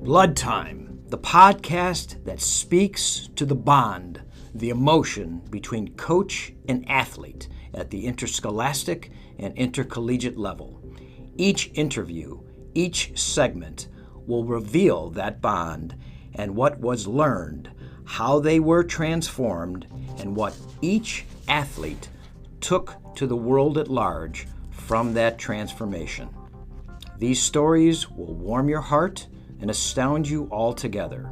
Blood Time, the podcast that speaks to the bond, the emotion between coach and athlete at the interscholastic and intercollegiate level. Each interview, each segment will reveal that bond and what was learned, how they were transformed, and what each athlete took to the world at large from that transformation. These stories will warm your heart and astound you altogether.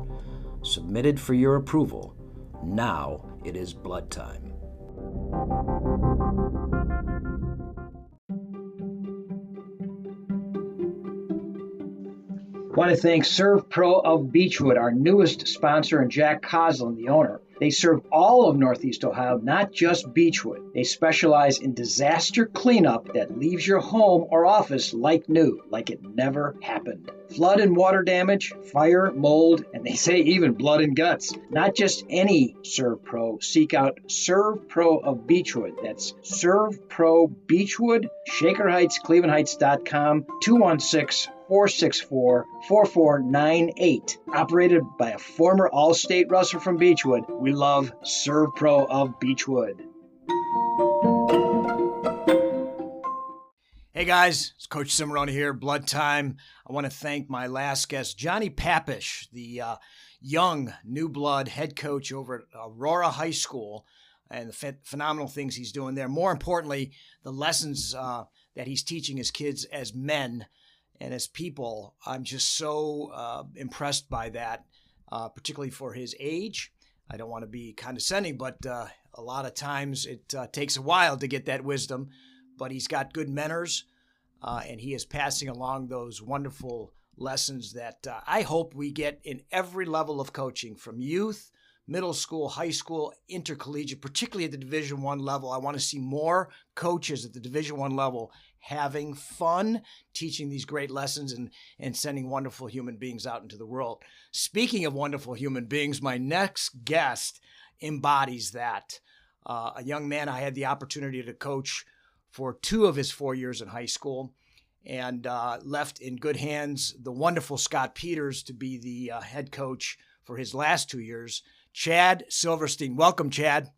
Submitted for your approval. Now it is blood time. I want to thank Serve Pro of Beachwood, our newest sponsor, and Jack Coslin, the owner. They serve all of Northeast Ohio, not just Beachwood. They specialize in disaster cleanup that leaves your home or office like new, like it never happened. Flood and water damage, fire, mold, and they say even blood and guts. Not just any Serve Pro. Seek out Serve Pro of Beachwood. That's Serve Pro Beachwood, Shaker Heights, ClevelandHeights.com, 216-464-4498. Operated by a former All-State wrestler from Beachwood. We love Serve Pro of Beachwood. Hey guys, it's Coach Cimarroni here, Blood Time. I want to thank my last guest, Johnny Papish, the young new blood head coach over at Aurora High School, and the phenomenal things he's doing there. More importantly, the lessons that he's teaching his kids as men and as people. I'm just so impressed by that, particularly for his age. I don't want to be condescending, but a lot of times it takes a while to get that wisdom. But he's got good mentors, and he is passing along those wonderful lessons that I hope we get in every level of coaching, from youth, middle school, high school, intercollegiate, particularly at the Division I level. I want to see more coaches at the Division I level having fun, teaching these great lessons, and sending wonderful human beings out into the world. Speaking of wonderful human beings, my next guest embodies that. A young man I had the opportunity to coach for 2 of his 4 years in high school, and left in good hands the wonderful Scott Peters to be the head coach for his last 2 years. Chad Silverstein. Welcome, Chad.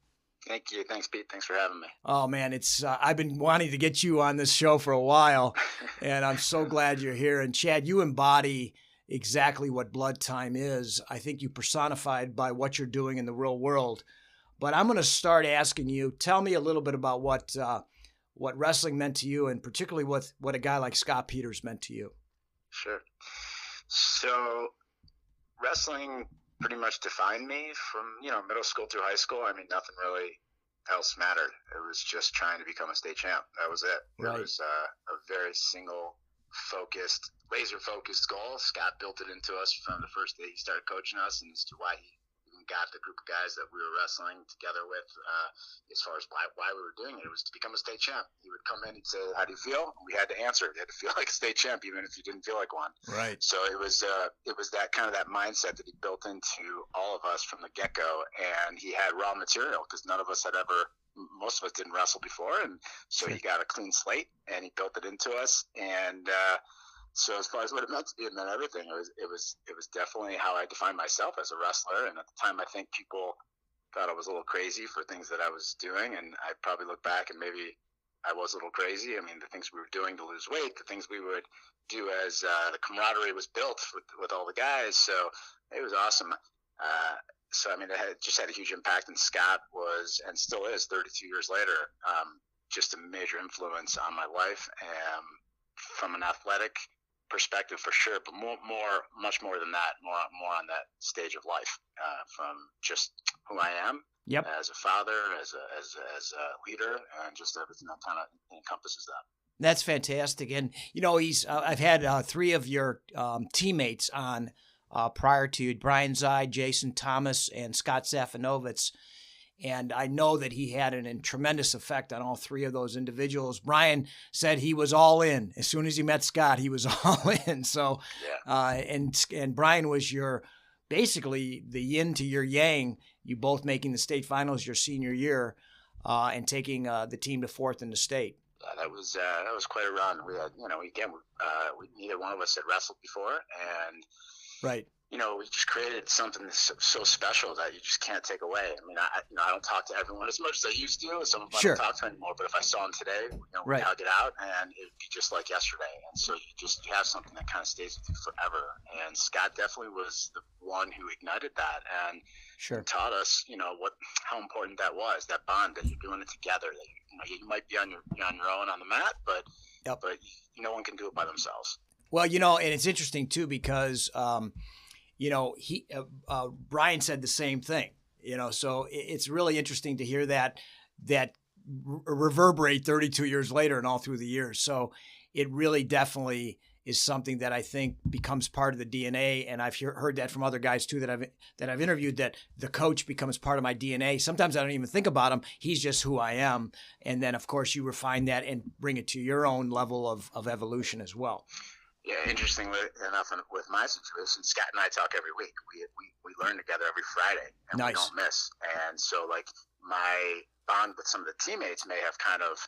Thank you. Thanks, Pete. Thanks for having me. Oh, man, it's I've been wanting to get you on this show for a while, and I'm so glad you're here. And, Chad, you embody exactly what Blood Time is. I think you personified by what you're doing in the real world. But I'm going to start asking you, tell me a little bit about what wrestling meant to you, and particularly what a guy like Scott Peters meant to you. Sure. So wrestling pretty much defined me from, middle school through high school. I mean, nothing really else mattered. It was just trying to become a state champ. That was it. Right. It was a very single-focused, laser-focused goal. Scott built it into us from the first day he started coaching us, and as to why he got the group of guys that we were wrestling together with, as far as why we were doing it. It was to become a state champ. He would come in and say, "How do you feel?" And we had to answer. We had to feel like a state champ, even if you didn't feel like one. Right. So it was that kind of that mindset that he built into all of us from the get-go, and he had raw material because most of us didn't wrestle before, and so he got a clean slate and he built it into us. And so as far as what it meant everything. It was definitely how I defined myself as a wrestler. And at the time, I think people thought I was a little crazy for things that I was doing. And I probably look back and maybe I was a little crazy. I mean, the things we were doing to lose weight, the things we would do as the camaraderie was built with all the guys. So it was awesome. So, I mean, it just had a huge impact. And Scott was, and still is, 32 years later, just a major influence on my life, from an athletic perspective for sure, but much more than that, more on that stage of life, from just who I am. Yep. As a father, as a leader, and just everything that kind of encompasses that. That's fantastic. And, I've had 3 of your teammates on prior to Brian Zide, Jason Thomas, and Scott Safinovitz. And I know that he had a tremendous effect on all 3 of those individuals. Brian said he was all in. As soon as he met Scott, he was all in. So, yeah. And Brian was basically the yin to your yang, you both making the state finals your senior year, and taking the team to 4th in the state. That was quite a run. We had, neither one of us had wrestled before, and Right. we just created something that's so special that you just can't take away. I mean, I don't talk to everyone as much as I used to. Some of them I Sure. don't talk to anymore. But if I saw them today, we Right. hug it out, and it'd be just like yesterday. And so you have something that kind of stays with you forever. And Scott definitely was the one who ignited that and Sure. taught us, how important that was, that bond, that you're doing it together. That you might be on your own on the mat, but Yep. but no one can do it by themselves. Well, and it's interesting too because Brian said the same thing. So it's really interesting to hear that reverberate 32 years later and all through the years. So it really definitely is something that I think becomes part of the DNA. And I've heard that from other guys too that I've interviewed, that the coach becomes part of my DNA. Sometimes I don't even think about him. He's just who I am. And then of course you refine that and bring it to your own level of evolution as well. Yeah, interestingly enough, with my situation, Scott and I talk every week. We learn together every Friday, and Nice. We don't miss. And so, my bond with some of the teammates may have kind of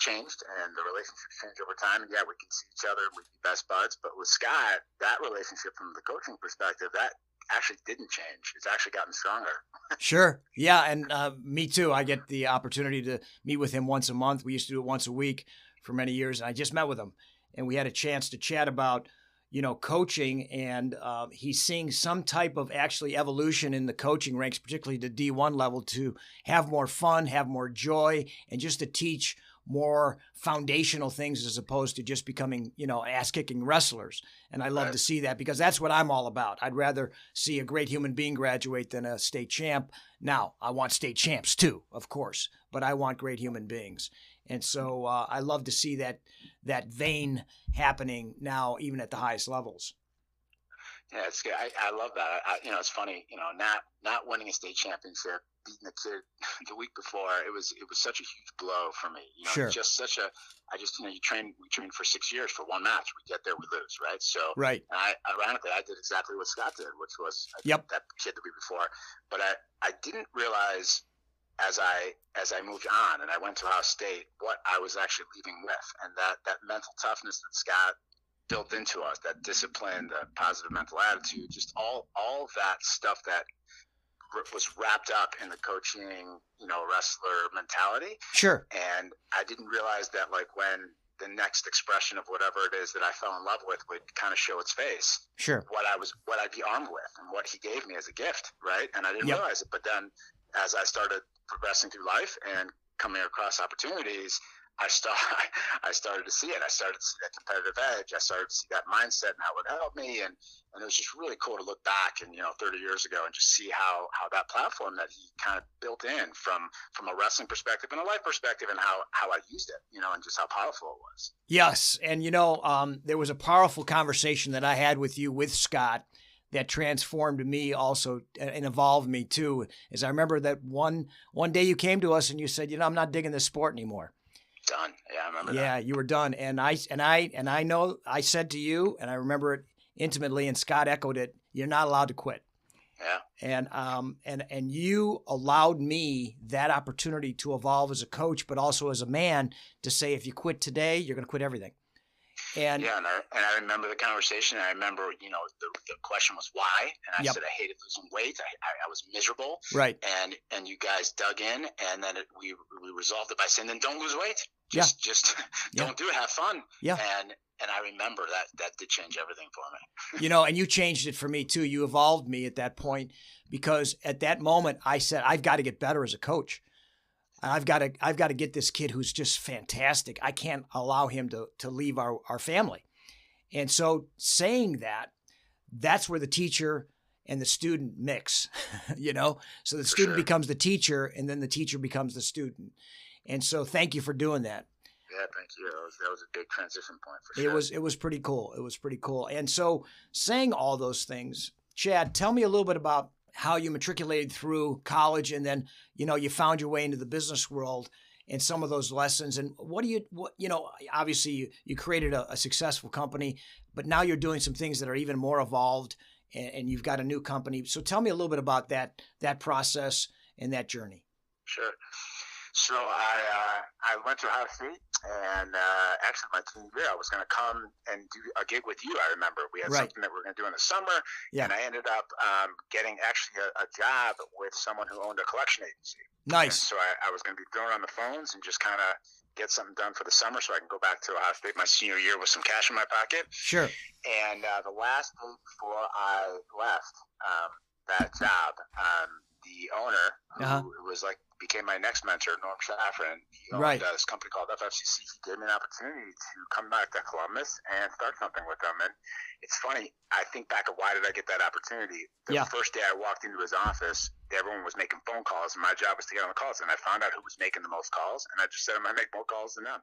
changed, and the relationships change over time. And we can see each other, we'd be best buds. But with Scott, that relationship from the coaching perspective, that actually didn't change. It's actually gotten stronger. Sure. Yeah, and me too. I get the opportunity to meet with him once a month. We used to do it once a week for many years, and I just met with him. And we had a chance to chat about, coaching, and he's seeing some type of actually evolution in the coaching ranks, particularly the D1 level, to have more fun, have more joy, and just to teach more foundational things as opposed to just becoming, ass-kicking wrestlers. And I love to see that because that's what I'm all about. I'd rather see a great human being graduate than a state champ. Now, I want state champs too, of course, but I want great human beings. And so I love to see that vein happening now, even at the highest levels. Yeah, it's good. I love that. It's funny. Not winning a state championship, beating the kid the week before. It was such a huge blow for me. Sure. Just such a. We trained for 6 years for one match. We get there, we lose, right? So right. And ironically, I did exactly what Scott did, which was that kid the week before. But I didn't realize as I moved on and I went to Ohio State what I was actually leaving with, and that mental toughness that Scott built into us, that discipline, the positive mental attitude, just all of that stuff that was wrapped up in the coaching, wrestler mentality. Sure. And I didn't realize that when the next expression of whatever it is that I fell in love with would kind of show its face. Sure. What I'd be armed with and what he gave me as a gift, right? And I didn't realize it. But then as I started progressing through life and coming across opportunities, I started to see it. I started to see that competitive edge. I started to see that mindset and how it would help me. And it was just really cool to look back and 30 years ago and just see how that platform that he kind of built in from a wrestling perspective and a life perspective, and how I used it, and just how powerful it was. Yes. And, there was a powerful conversation that I had with you with Scott that transformed me also and evolved me too. As I remember that one day you came to us and you said, I'm not digging this sport anymore. Done. Yeah, I remember that. Yeah, you were done. And I know I said to you, and I remember it intimately, and Scott echoed it, you're not allowed to quit. Yeah. And you allowed me that opportunity to evolve as a coach, but also as a man, to say, if you quit today, you're going to quit everything. And I remember the conversation. I remember, the question was why, and I said I hated losing weight. I was miserable. Right. And you guys dug in, and then we resolved it by saying, then don't lose weight. Just don't do it. Have fun. Yeah. And I remember that did change everything for me. And you changed it for me too. You evolved me at that point, because at that moment I said, I've got to get better as a coach. I've got to get this kid who's just fantastic. I can't allow him to leave our family. And so saying that's where the teacher and the student mix, so the student becomes the teacher, and then the teacher becomes the student. And so thank you for doing that. Yeah, thank you. That was a big transition point for sure. It was pretty cool. It was pretty cool. And so saying all those things, Chad, tell me a little bit about how you matriculated through college, and then, you found your way into the business world and some of those lessons. And obviously you created a successful company, but now you're doing some things that are even more evolved, and you've got a new company. So tell me a little bit about that process and that journey. Sure. So I went to Ohio State, and actually my teen year, I was going to come and do a gig with you. I remember we had something that we were going to do in the summer, and I ended up getting actually a job with someone who owned a collection agency. Nice. And so I was going to be going on the phones and just kind of get something done for the summer so I can go back to Ohio State my senior year with some cash in my pocket. Sure. And the last day before I left that job, the owner, who was became my next mentor, Norm Shaffron, he owned this company called FFCC. He gave me an opportunity to come back to Columbus and start something with them. And it's funny, I think back of why did I get that opportunity? The first day I walked into his office, everyone was making phone calls, and my job was to get on the calls. And I found out who was making the most calls, and I just said I'm going to make more calls than them.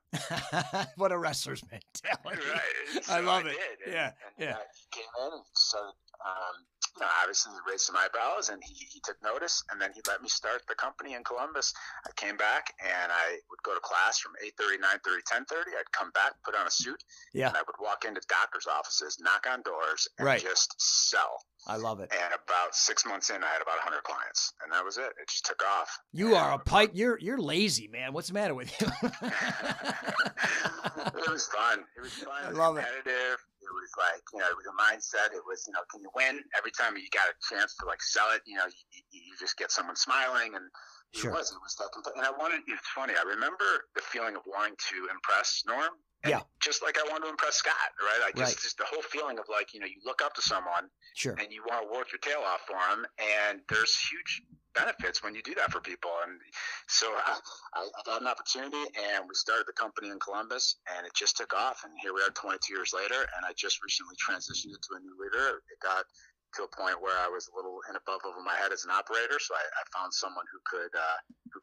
What a wrestler's mentality. Right. So I love it. And I came in and started obviously he raised some eyebrows, and he took notice, and then he let me start the company in Columbus. I came back, and I would go to class from 8:30, 9:30, 10:30. I'd come back, put on a suit, and I would walk into doctors' offices, knock on doors, and just sell. I love it. And about 6 months in, I had about 100 clients, and that was it. It just took off. You are a pipe. You're lazy, man. What's the matter with you? It was fun. It was fun. I love it. Competitive. It was it was a mindset. It was, can you win? Every time you got a chance to sell it, you just get someone smiling, and it was that. And it's funny. I remember the feeling of wanting to impress Norm. And just like I wanted to impress Scott, right? Just the whole feeling of you look up to someone, and you want to work your tail off for them, and there's huge benefits when you do that for people. And so I got an opportunity, and we started the company in Columbus, and it just took off. And here we are 22 years later, and I just recently transitioned it to a new leader. It got to a point where I was a little in above over my head as an operator, so I found someone who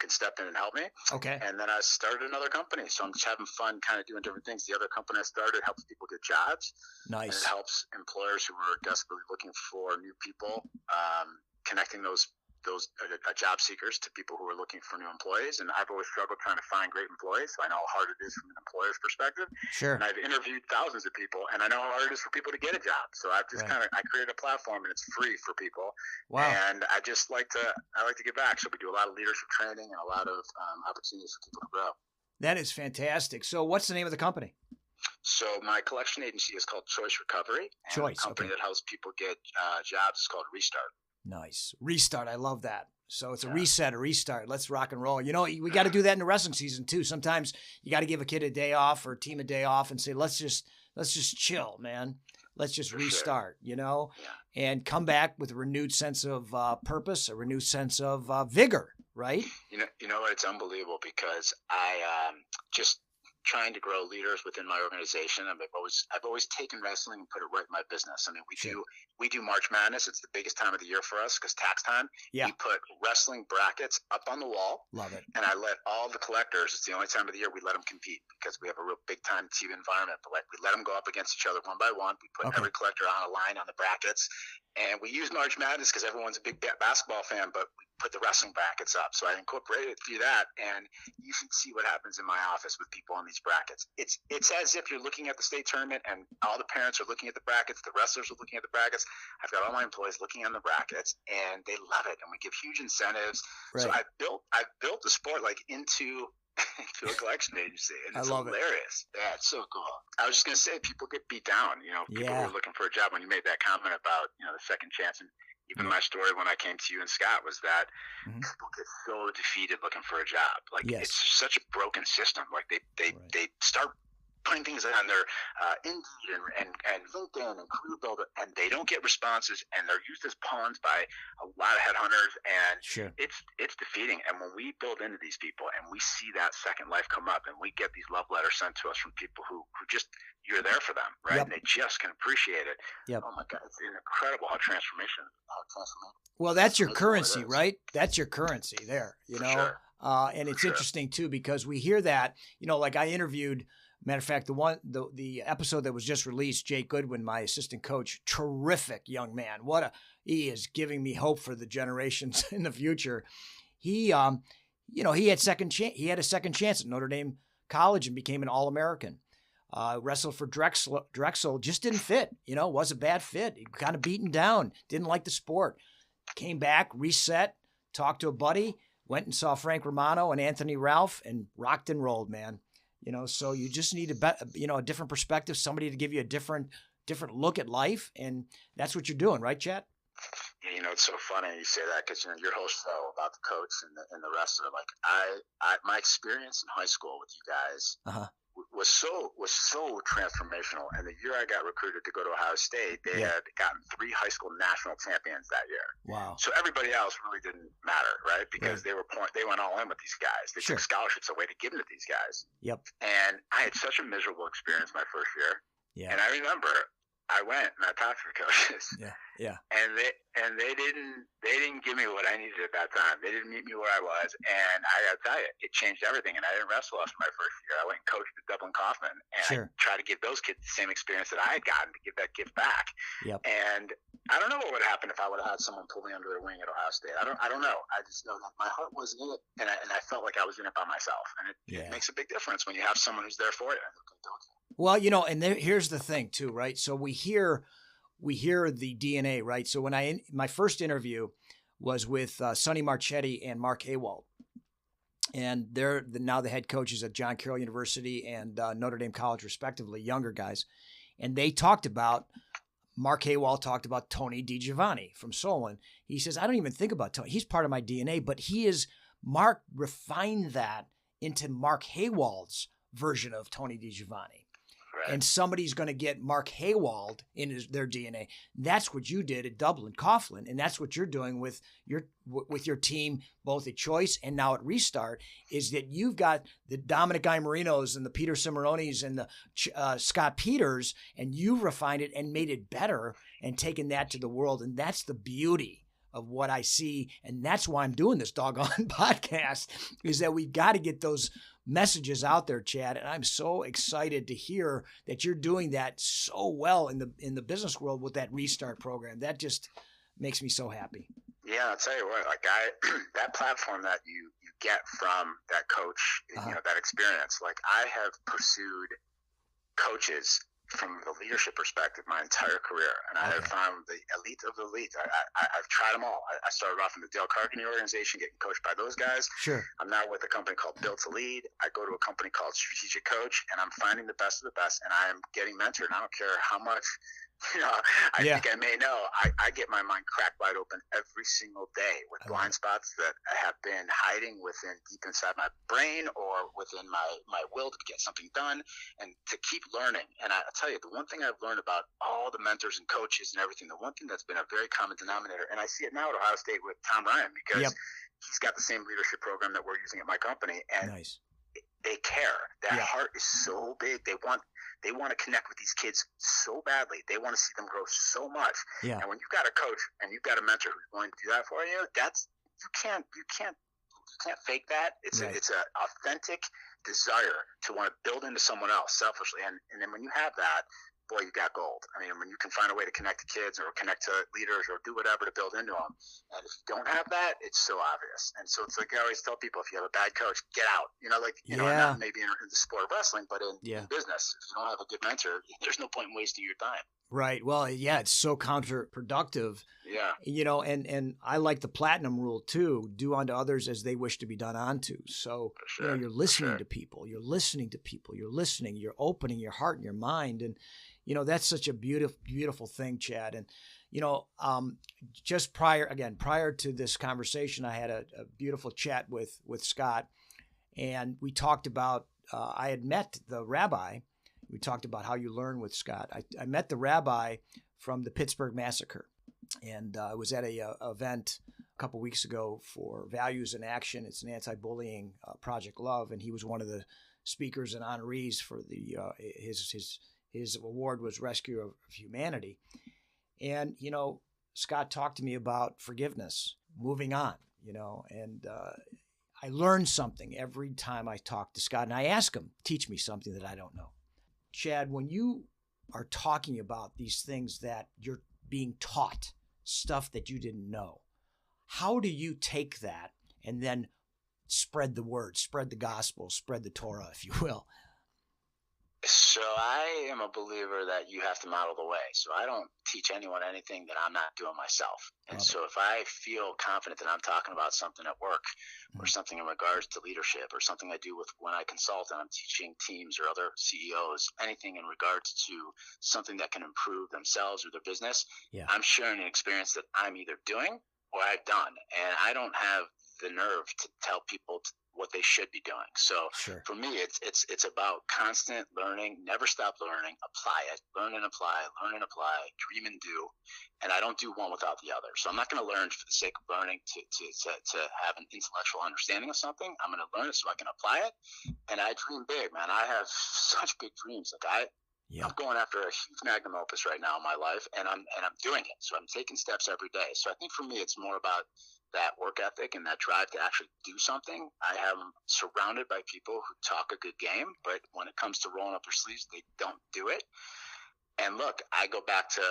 can step in and help me. Okay. And then I started another company, so I'm just having fun kind of doing different things. The other company I started helps people get jobs. Nice. And it helps employers who are desperately looking for new people, connecting those job seekers to people who are looking for new employees. And I've always struggled trying to find great employees, so I know how hard it is from an employer's perspective. Sure. And I've interviewed thousands of people, and I know how hard it is for people to get a job. So I've just I created a platform, and it's free for people. Wow. And I just like to give back. So we do a lot of leadership training and a lot of opportunities for people to grow. That is fantastic. So what's the name of the company? So my collection agency is called Choice Recovery. And Choice. The company that helps people get jobs is called Restart. Nice. Restart. I love that. So it's a reset, a restart. Let's rock and roll. We got to do that in the wrestling season too. Sometimes you got to give a kid a day off or a team a day off and say, let's just chill, man. Let's just restart, and come back with a renewed sense of purpose, a renewed sense of vigor, right? You know what? It's unbelievable because I just trying to grow leaders within my organization. I've always taken wrestling and put it right in my business. I mean, we do March Madness. It's the biggest time of the year for us because tax time. Yeah. We put wrestling brackets up on the wall. Love it. And I let all the collectors, it's the only time of the year we let them compete because we have a real big time TV environment. But we let them go up against each other one by one. We put every collector on a line on the brackets. And we use March Madness because everyone's a big basketball fan, but we put the wrestling brackets up. So I incorporated through that, and you should see what happens in my office with people on these brackets. It's as if you're looking at the state tournament, and all the parents are looking at the brackets, the wrestlers are looking at the brackets. I've got all my employees looking on the brackets, and they love it, and we give huge incentives. Right. So I've built the sport into a collection agency, and it's hilarious. Yeah, it's so cool. I was just gonna say, people get beat down. People who are looking for a job. When you made that comment about the second chance, and even my story when I came to you and Scott was that people get so defeated looking for a job. It's such a broken system. They start putting things on their Indeed and LinkedIn and Career Builder, and they don't get responses, and they're used as pawns by a lot of headhunters, and it's defeating. And when we build into these people and we see that second life come up, and we get these love letters sent to us from people who just, you're there for them, right? Yep. And they just can appreciate it. Yep. Oh my God, it's incredible how transformation. Well, that's your currency, right? That's your currency there, Sure. And it's interesting too, because we hear that, like I interviewed, matter of fact, the episode that was just released, Jake Goodwin, my assistant coach, terrific young man. He is giving me hope for the generations in the future. He had a second chance at Notre Dame College and became an All-American. Wrestled for Drexel, just didn't fit, was a bad fit. He kind of beaten down, didn't like the sport. Came back, reset, talked to a buddy, went and saw Frank Romano and Anthony Ralph and rocked and rolled, man. So you just need a different perspective, somebody to give you a different look at life. And that's what you're doing, right, Chad? It's so funny you say that because your whole show about the coach and the wrestler. Like my experience in high school with you guys was so transformational. And the year I got recruited to go to Ohio State, they had gotten 3 high school national champions that year. Wow! So everybody else really didn't matter, right? Because they went all in with these guys. They took scholarships away to give them to these guys. Yep. And I had such a miserable experience my first year. Yeah. And I remember I went and I talked to the coaches. Yeah. And they didn't give me what I needed at that time. They didn't meet me where I was, and I gotta tell you, it changed everything. And I didn't wrestle after my first year. I went and coached at Dublin Kaufman, and I tried to give those kids the same experience that I had gotten to give that gift back. Yep. And I don't know what would happen if I would have had someone pull me under their wing at Ohio State. I don't know. I just know that my heart wasn't in it, and I felt like I was in it by myself. And it makes a big difference when you have someone who's there for you. Well, and here's the thing too, right? So we hear the DNA, right? So when my first interview was with Sonny Marchetti and Mark Haywald, and they're now the head coaches at John Carroll University and Notre Dame College, respectively, younger guys, and they talked about. Mark Haywald talked about Tony DiGiovanni from Solon. He says, I don't even think about Tony. He's part of my DNA, but Mark refined that into Mark Haywald's version of Tony DiGiovanni. Right. And somebody's going to get Mark Haywald in their DNA. That's what you did at Dublin Coughlin, and that's what you're doing with your team, both at Choice and now at Restart, is that you've got the Dominic Imarinos and the Peter Cimarones and the Scott Peters, and you've refined it and made it better and taken that to the world. And that's the beauty of what I see, and that's why I'm doing this doggone podcast, is that we've got to get those messages out there, Chad. And I'm so excited to hear that you're doing that so well in the business world with that Restart program. That just makes me so happy. Yeah, I'll tell you what, like that platform that you get from that coach, that experience, like I have pursued coaches from the leadership perspective my entire career, and I have found the elite of the elite. I've tried them all. I started off in the Dale Carnegie organization, getting coached by those guys. Sure. I'm now with a company called Built to Lead. I go to a company called Strategic Coach, and I'm finding the best of the best, and I am getting mentored. And I don't care how much I think I may know. I get my mind cracked wide open every single day with blind spots that have been hiding within deep inside my brain or within my will to get something done and to keep learning. And I'll tell you, the one thing I've learned about all the mentors and coaches and everything, the one thing that's been a very common denominator, and I see it now at Ohio State with Tom Ryan, because he's got the same leadership program that we're using at my company. And they care. That heart is so big. They want to connect with these kids so badly. They want to see them grow so much. Yeah. And when you've got a coach and you've got a mentor who's going to do that for you, you can't fake that. It's an authentic desire to want to build into someone else selfishly. And then when you have that, boy, you got gold. I mean, when you can find a way to connect to kids or connect to leaders or do whatever to build into them, and if you don't have that, it's so obvious. And so it's like I always tell people, if you have a bad coach, get out. Not maybe in the sport of wrestling, but in business, if you don't have a good mentor, there's no point in wasting your time. Right. Well, it's so counterproductive. Yeah. And I like the platinum rule too. Do unto others as they wish to be done unto. So you're listening to people. You're listening to people. You're listening. You're opening your heart and your mind. And that's such a beautiful thing, Chad. And just prior to this conversation, I had a beautiful chat with Scott, and we talked about. I had met the rabbi. We talked about how you learn with Scott. I met the rabbi from the Pittsburgh Massacre, and I was at a event a couple weeks ago for Values in Action. It's an anti-bullying Project Love, and he was one of the speakers and honorees for the his award was Rescue of Humanity. And Scott talked to me about forgiveness, moving on. And I learn something every time I talk to Scott, and I ask him, teach me something that I don't know. Chad, when you are talking about these things that you're being taught, stuff that you didn't know, how do you take that and then spread the word, spread the gospel, spread the Torah, if you will? So I am a believer that you have to model the way. So I don't teach anyone anything that I'm not doing myself. And Love it. so if I feel confident that I'm talking about something at work or Mhm. something in regards to leadership or something I do with when I consult and I'm teaching teams or other CEOs, anything in regards to something that can improve themselves or their business, Yeah. I'm sharing an experience that I'm either doing or I've done. And I don't have the nerve to tell people what they should be doing. So Sure. for me, it's about constant learning, never stop learning, apply it, learn and apply, dream and do. And I don't do one without the other. So I'm not going to learn for the sake of learning to have an intellectual understanding of something. I'm going to learn it so I can apply it. And I dream big, man. I have such big dreams. Yeah. I'm going after a huge magnum opus right now in my life, and I'm doing it. So I'm taking steps every day. So I think for me, it's more about that work ethic and that drive to actually do something. I am surrounded by people who talk a good game, but when it comes to rolling up their sleeves, they don't do it. And look, I go back to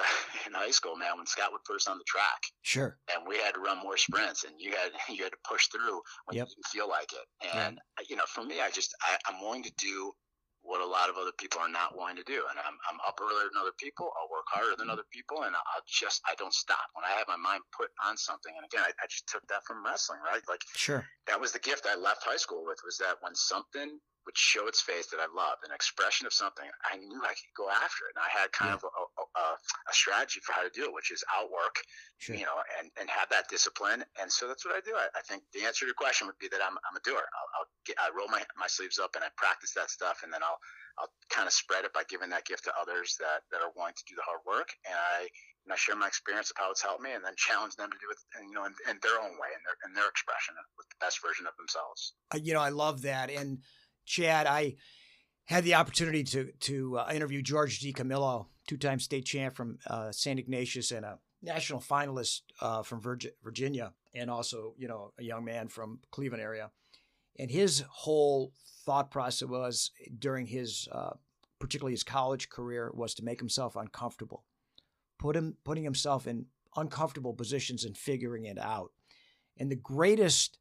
in high school, man, when Scott would put us on the track, Sure. and we had to run more sprints, and you had to push through when Yep. you didn't feel like it. Yeah. And for me, I'm willing to do what a lot of other people are not willing to do. And I'm up earlier than other people. I'll work harder than other people, and I don't stop. When I have my mind put on something, and again, I just took that from wrestling, right? Like Sure. that was the gift I left high school with, was that when something would show its face that I loved, an expression of something, I knew I could go after it. And I had kind of a strategy for how to do it, which is outwork, Sure. and have that discipline. And so that's what I do. I think the answer to your question would be that I'm a doer. I roll my sleeves up and I practice that stuff, and then I'll kind of spread it by giving that gift to others that are willing to do the hard work. And I share my experience of how it's helped me, and then challenge them to do it, in their own way, in their expression, with the best version of themselves. I love that. And Chad, I had the opportunity to interview George DiCamillo, two-time state champ from St. Ignatius and a national finalist from Virginia, and also, a young man from Cleveland area. And his whole thought process was during his, particularly his college career, was to make himself uncomfortable, putting himself in uncomfortable positions and figuring it out. And the greatest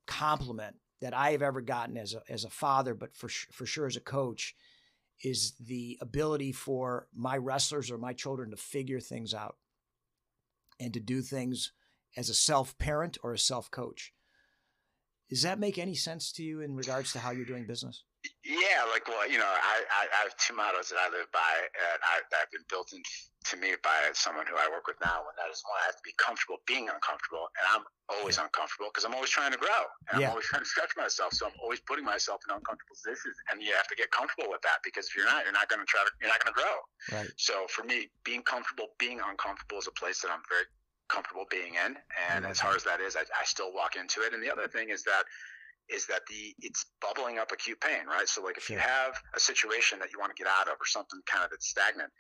compliment that I have ever gotten as a father, but for sure as a coach, is the ability for my wrestlers or my children to figure things out and to do things as a self-parent or a self-coach. Does that make any sense to you in regards to how you're doing business? Yeah, I have two mottos that I live by, and that have been built into me by someone who I work with now. And that is, one, I have to be comfortable being uncomfortable, and I'm always uncomfortable because I'm always trying to grow, and I'm always trying to stretch myself. So I'm always putting myself in uncomfortable positions, and you have to get comfortable with that, because if you're not going to grow. Right. So for me, being comfortable, being uncomfortable is a place that I'm very comfortable being in, and as hard as that is, I still walk into it. And the other thing is that it's bubbling up acute pain, right? So like if you have a situation that you want to get out of, or something kind of that's stagnant,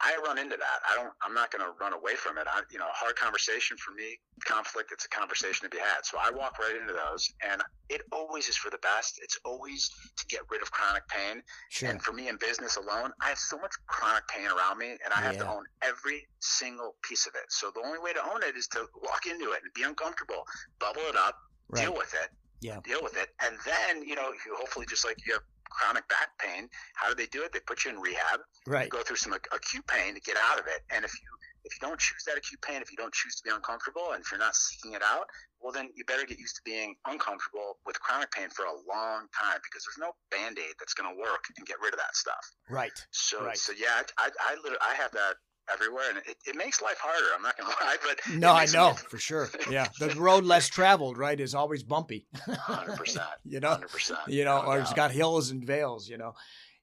I run into that. I'm not going to run away from it. A hard conversation for me, conflict, it's a conversation to be had. So I walk right into those, and it always is for the best. It's always to get rid of chronic pain. Sure. And for me in business alone, I have so much chronic pain around me, and I have to own every single piece of it. So the only way to own it is to walk into it and be uncomfortable, bubble it up, deal with it. Deal with it. And then, you hopefully, just like you have chronic back pain, how do they do it? They put you in rehab. Right. You go through some acute pain to get out of it. And if you don't choose that acute pain, if you don't choose to be uncomfortable, and if you're not seeking it out, well, then you better get used to being uncomfortable with chronic pain for a long time, because there's no Band-Aid that's going to work and get rid of that stuff. Right. So yeah, I have that everywhere, and it makes life harder. I'm not gonna lie, but no, I know for sure. Yeah, the road less traveled, right, is always bumpy. 100%. 100%. Or it's got hills and vales.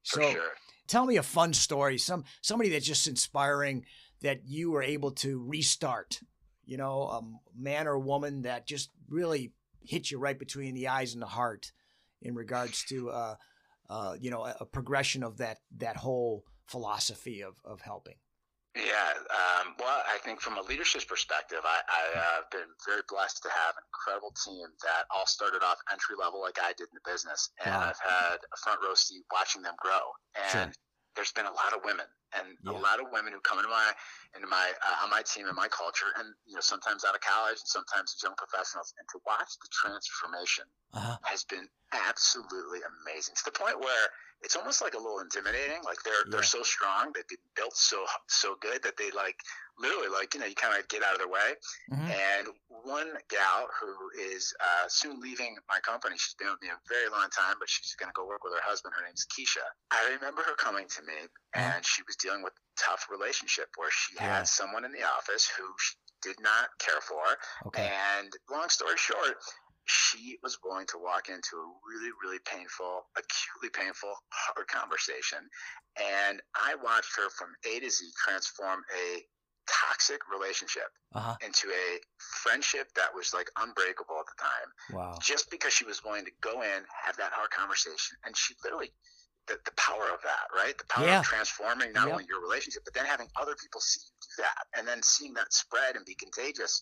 So for sure. Tell me a fun story. Somebody that's just inspiring, that you were able to restart. A man or woman that just really hit you right between the eyes and the heart, in regards to a progression of that whole philosophy of helping. Yeah, well, I think from a leadership perspective, I've been very blessed to have an incredible team that all started off entry level like I did in the business, and I've had a front row seat watching them grow. And there's been a lot of women, And a lot of women who come into my on my team and my culture, and sometimes out of college and sometimes as young professionals, and to watch the transformation has been absolutely amazing, to the point where it's almost like a little intimidating. Like they're so strong, they've been built so good that they literally you kind of get out of their way. And one gal who is soon leaving my company, she's been with me a very long time, but she's going to go work with her husband. Her name's Keisha. I remember her coming to me, and she was dealing with a tough relationship where she had someone in the office who she did not care for. And long story short, she was willing to walk into a really, really painful, acutely painful, hard conversation. And I watched her from A to Z transform a toxic relationship into a friendship that was unbreakable at the time. Wow. Just because she was willing to go in, have that hard conversation. And she literally, the power of that, right? The power of transforming not only your relationship, but then having other people see you do that, and then seeing that spread and be contagious.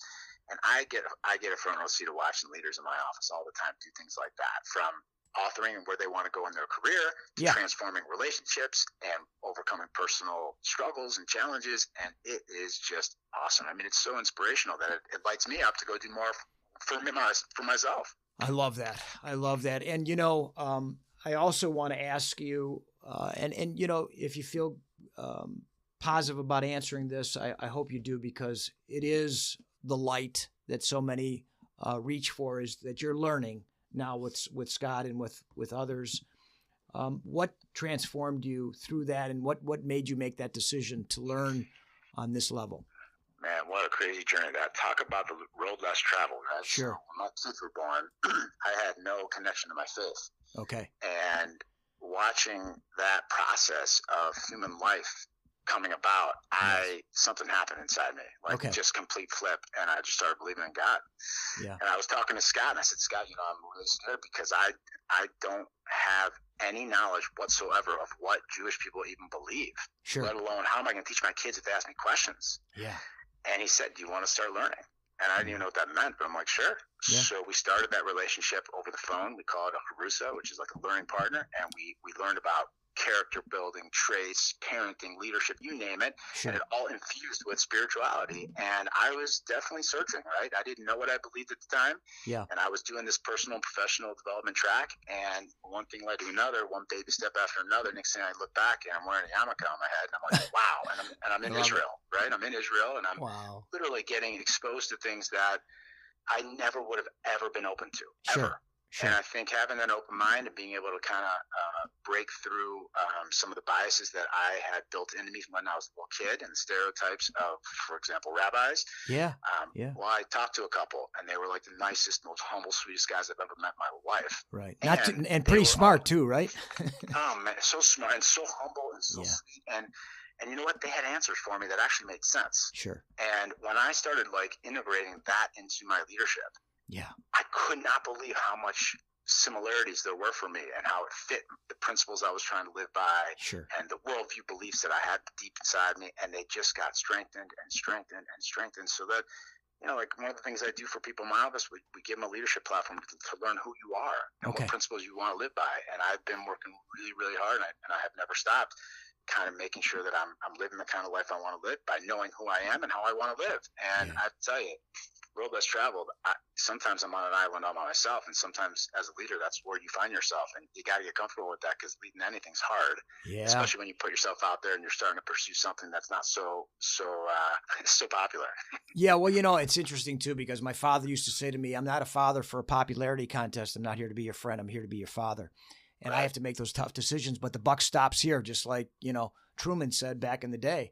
And I get a front row seat of watching leaders in my office all the time do things like that, from authoring where they want to go in their career to transforming relationships and overcoming personal struggles and challenges. And it is just awesome. I mean, it's so inspirational that it lights me up to go do more for myself. I love that. And, I also want to ask you, and if you feel positive about answering this, I hope you do, because it is the light that so many reach for, is that you're learning now with Scott and with others. What transformed you through that, and what made you make that decision to learn on this level? Man, what a crazy journey that. Talk about the road less traveled. Right? Sure. When my kids were born, I had no connection to my faith. Okay. And watching that process of human life coming about, something happened inside me, just complete flip, and I just started believing in God. Yeah. And I was talking to Scott, and I said, Scott, I'm really scared because I don't have any knowledge whatsoever of what Jewish people even believe. Sure. Let alone how am I going to teach my kids if they ask me questions? Yeah. And he said, do you want to start learning? And I didn't even know what that meant, but I'm like, sure. Yeah. So we started that relationship over the phone. We call it a Harusa, which is like a learning partner. And we learned about character building, traits, parenting, leadership, you name it. Sure. And it all infused with spirituality. And I was definitely searching, right? I didn't know what I believed at the time. Yeah. And I was doing this personal and professional development track. And one thing led to another, one baby step after another. Next thing I look back, and I'm wearing a yarmulke on my head. And I'm like, wow. And I'm in Israel, right? I'm in Israel, and I'm literally getting exposed to things that I never would have ever been open to, ever. Sure. And I think having that open mind and being able to kind of break through some of the biases that I had built into me when I was a little kid, and the stereotypes of, for example, rabbis. Yeah. Well, I talked to a couple, and they were like the nicest, most humble, sweetest guys I've ever met in my life. Right. And pretty smart too, right? Oh man, so smart and so humble and so sweet. And you know what? They had answers for me that actually made sense. Sure. And when I started integrating that into my leadership, I could not believe how much similarities there were for me and how it fit the principles I was trying to live by. Sure. And the worldview beliefs that I had deep inside me, and they just got strengthened and strengthened and strengthened, so that, one of the things I do for people in my office, we give them a leadership platform to learn who you are and what principles you want to live by. And I've been working really, really hard, and I have never stopped, kind of making sure that I'm living the kind of life I want to live by knowing who I am and how I want to live. And I have to tell you, road less traveled, sometimes I'm on an island all by myself, and sometimes as a leader, that's where you find yourself, and you got to get comfortable with that, because leading anything's hard, especially when you put yourself out there and you're starting to pursue something that's not so popular. Yeah, well, it's interesting too, because my father used to say to me, I'm not a father for a popularity contest. I'm not here to be your friend. I'm here to be your father. And I have to make those tough decisions, but the buck stops here, just like, Truman said back in the day.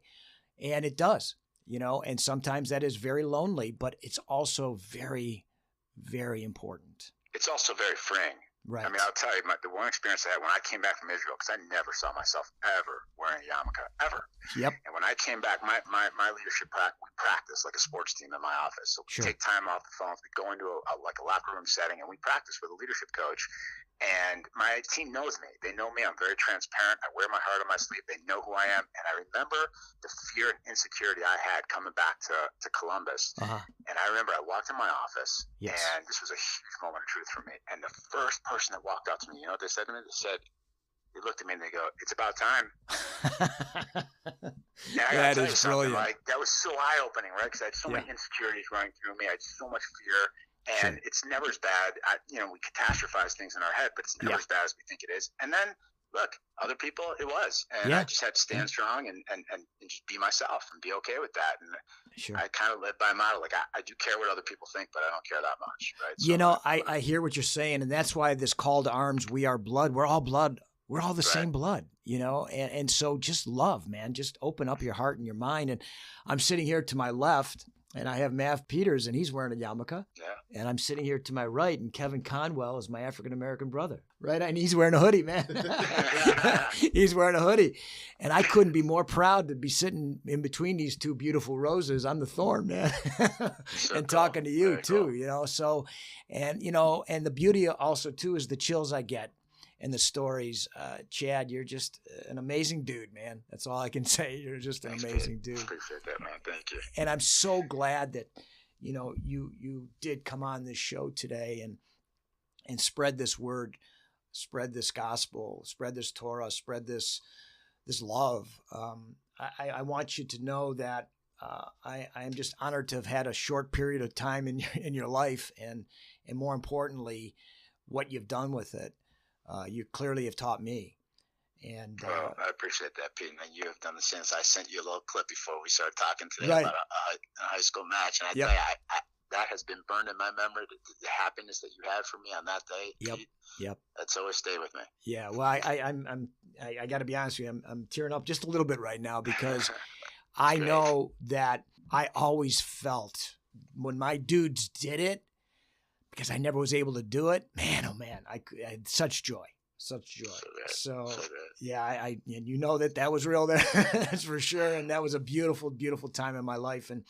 And it does. And sometimes that is very lonely, but it's also very, very important. It's also very freeing. Right. I mean, I'll tell you, the one experience I had when I came back from Israel, because I never saw myself ever wearing a yarmulke, ever. Yep. And when I came back, my leadership we practice like a sports team in my office. So we take time off the phones, we go into a locker room setting, and we practice with a leadership coach. And my team knows me. They know me. I'm very transparent. I wear my heart on my sleeve. They know who I am. And I remember the fear and insecurity I had coming back to Columbus. And I remember I walked in my office, and this was a huge moment of truth for me. And the first person that walked up to me, you know what they said to me? They said, They looked at me and they go, "It's about time." And I That gotta tell you is something, brilliant. like, that was so eye-opening, right? Because I had so many insecurities running through me. I had so much fear. And it's never as bad. We catastrophize things in our head, but it's never as bad as we think it is. And then, look, other people, it was. And I just had to stand strong and just be myself and be okay with that. And I kind of live by a model. Like, I do care what other people think, but I don't care that much, right? So, I hear what you're saying, and that's why this call to arms, we are blood. We're all blood. We're all the same blood, and so just love, man. Just open up your heart and your mind. And I'm sitting here to my left, and I have Mav Peters, and he's wearing a yarmulke. Yeah. And I'm sitting here to my right, and Kevin Conwell is my African-American brother, right? And he's wearing a hoodie, man. He's wearing a hoodie. And I couldn't be more proud to be sitting in between these two beautiful roses. I'm the thorn, man. And talking to you, Very too, cool. So, and the beauty also, too, is the chills I get. And the stories. Chad, you're just an amazing dude, man. That's all I can say. You're just an amazing dude. Appreciate that, man. Thank you. And I'm so glad that, you did come on this show today and spread this word, spread this gospel, spread this Torah, spread this love. I want you to know that I am just honored to have had a short period of time in your life, and more importantly, what you've done with it. You clearly have taught me. And I appreciate that, Pete. And you have done the same. I sent you a little clip before we started talking today about a high school match. And I tell you, that has been burned in my memory. The happiness that you had for me on that day, Pete, that's always stayed with me. Yeah. Well, I got to be honest with you. I'm tearing up just a little bit right now because I know that I always felt when my dudes did it, because I never was able to do it, man, oh man, I had such joy. So and you know that was real there, that's for sure. And that was a beautiful, beautiful time in my life. And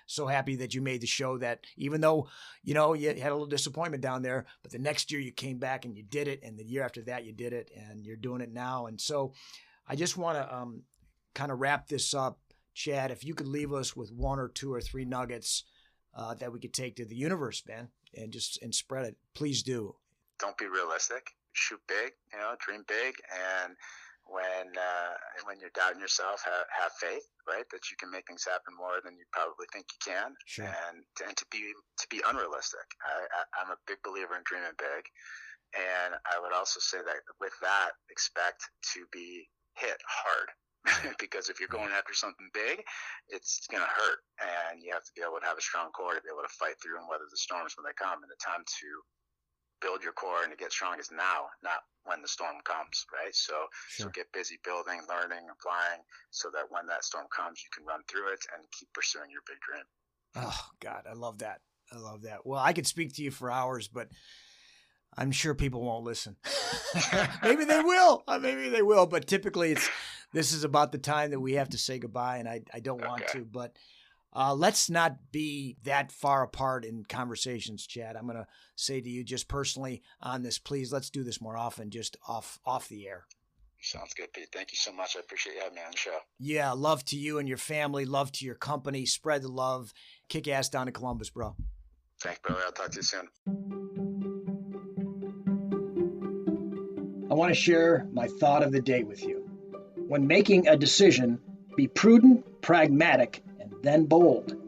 so happy that you made the show, that even though, you had a little disappointment down there, but the next year you came back and you did it. And the year after that you did it, and you're doing it now. And so I just want to kind of wrap this up. Chad, if you could leave us with 1 or 2 or 3 nuggets that we could take to the universe, man, and spread it, please do. Don't be realistic. Shoot big, dream big. And when you're doubting yourself, have faith, right? That you can make things happen more than you probably think you can. Sure. And to be unrealistic. I'm a big believer in dreaming big. And I would also say that with that, expect to be hit hard. Because if you're going after something big, it's going to hurt, and you have to be able to have a strong core to be able to fight through and weather the storms when they come. And the time to build your core and to get strong is now, not when the storm comes, right? So get busy building, learning, applying, so that when that storm comes, you can run through it and keep pursuing your big dream. Oh God, I love that. Well, I could speak to you for hours, but I'm sure people won't listen. Maybe they will. But typically this is about the time that we have to say goodbye, and I don't want to. But let's not be that far apart in conversations, Chad. I'm going to say to you just personally on this, please, let's do this more often, just off the air. Sounds good, Pete. Thank you so much. I appreciate you having me on the show. Yeah, love to you and your family. Love to your company. Spread the love. Kick ass down in Columbus, bro. Thanks, brother. I'll talk to you soon. I want to share my thought of the day with you. When making a decision, be prudent, pragmatic, and then bold.